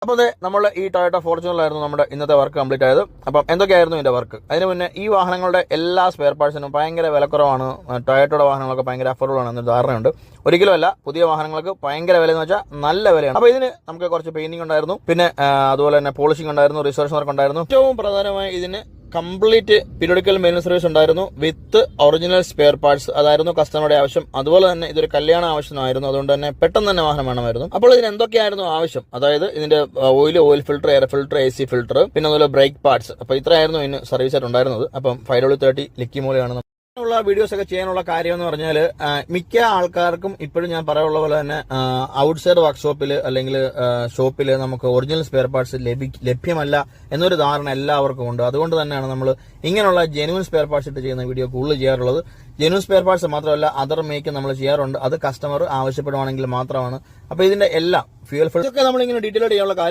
അപ്പോൾ അതെ നമ്മൾ ഈ ടൊയോട്ട ഫോർച്യൂണറിലായിരുന്നു നമ്മുടെ ഇന്നത്തെ വർക്ക് കംപ്ലീറ്റ് ആയത്. അപ്പം എന്തൊക്കെയായിരുന്നു ഇതിന്റെ വർക്ക്? അതിന് മുന്നേ ഈ വാഹനങ്ങളുടെ എല്ലാ സ്പെയർ പാർട്സിനും ഭയങ്കര വിലക്കുറവാണ്. ടൊയോട്ടയുടെ വാഹനങ്ങളൊക്കെ ഭയങ്കര അഫോർഡബിൾ ആണെന്ന് ധാരണയുണ്ട്. ഒരിക്കലും അല്ല, പുതിയ വാഹനങ്ങൾക്ക് ഭയങ്കര വില എന്ന് വെച്ചാൽ നല്ല വിലയാണ്. അപ്പോൾ ഇതിന് നമുക്ക് കുറച്ച് പെയിന്റിംഗ് ഉണ്ടായിരുന്നു, പിന്നെ അതുപോലെ തന്നെ പോളിഷിംഗ് ഉണ്ടായിരുന്നു, റിസർച്ച് വർക്ക് ഉണ്ടായിരുന്നു. ഏറ്റവും പ്രധാനമായി ഇതിന് കംപ്ലീറ്റ് പീരിയോഡിക്കൽ മെയിൻ്റനൻസ് സർവീസ് ഉണ്ടായിരുന്നു വിത്ത് ഒറിജിനൽ സ്പെയർ പാർട്സ്. അതായിരുന്നു കസ്റ്റമറുടെ ആവശ്യം. അതുപോലെ തന്നെ ഇതൊരു കല്യാണ ആവശ്യമായിരുന്നു, അതുകൊണ്ട് തന്നെ പെട്ടെന്ന് തന്നെ വാഹനം വേണമായിരുന്നു. അപ്പോൾ ഇതിന് എന്തൊക്കെയായിരുന്നു ആവശ്യം? അതായത് ഇതിന്റെ oil filter, air filter, AC filter, പിന്നെ അതുപോലെ ബ്രേക്ക് പാർട്സ്. അപ്പോൾ ഇത്രയായിരുന്നു ഇതിന് സർവീസ് ആയിട്ട് ഉണ്ടായിരുന്നത്. അപ്പം 5W30 ലിക്കിമോളിയാണ് ഉള്ള വീഡിയോസ് ഒക്കെ ചെയ്യാനുള്ള കാര്യം എന്ന് പറഞ്ഞാൽ, മിക്ക ആൾക്കാർക്കും ഇപ്പോഴും ഞാൻ പറയാനുള്ള പോലെ തന്നെ ഔട്ട്സൈഡ് വർക്ക്ഷോപ്പിൽ അല്ലെങ്കിൽ ഷോപ്പിൽ നമുക്ക് ഒറിജിനൽ സ്പെയർ പാർട്സ് ലഭ്യമല്ല എന്നൊരു ധാരണ എല്ലാവർക്കും ഉണ്ട്. അതുകൊണ്ട് തന്നെയാണ് നമ്മൾ ഇങ്ങനെയുള്ള ജെനുവൻ സ്പെയർ പാർട്സ് ഇട്ട് ചെയ്യുന്ന വീഡിയോ കൂടുതൽ ചെയ്യാറുള്ളത്. ജെനുവൻ സ്പെയർ പാർട്സ് മാത്രമല്ല, അതർ മേക്ക് നമ്മൾ ചെയ്യാറുണ്ട്. അത് കസ്റ്റമർ ആവശ്യപ്പെടുവാണെങ്കിൽ മാത്രമാണ്. അപ്പോൾ ഇതിന്റെ എല്ലാം ഫ്യൂൽ ഫിൽറ്റർ ഒക്കെ നമ്മളിങ്ങനെ ഡീറ്റെയിൽ ചെയ്യാനുള്ള കാര്യം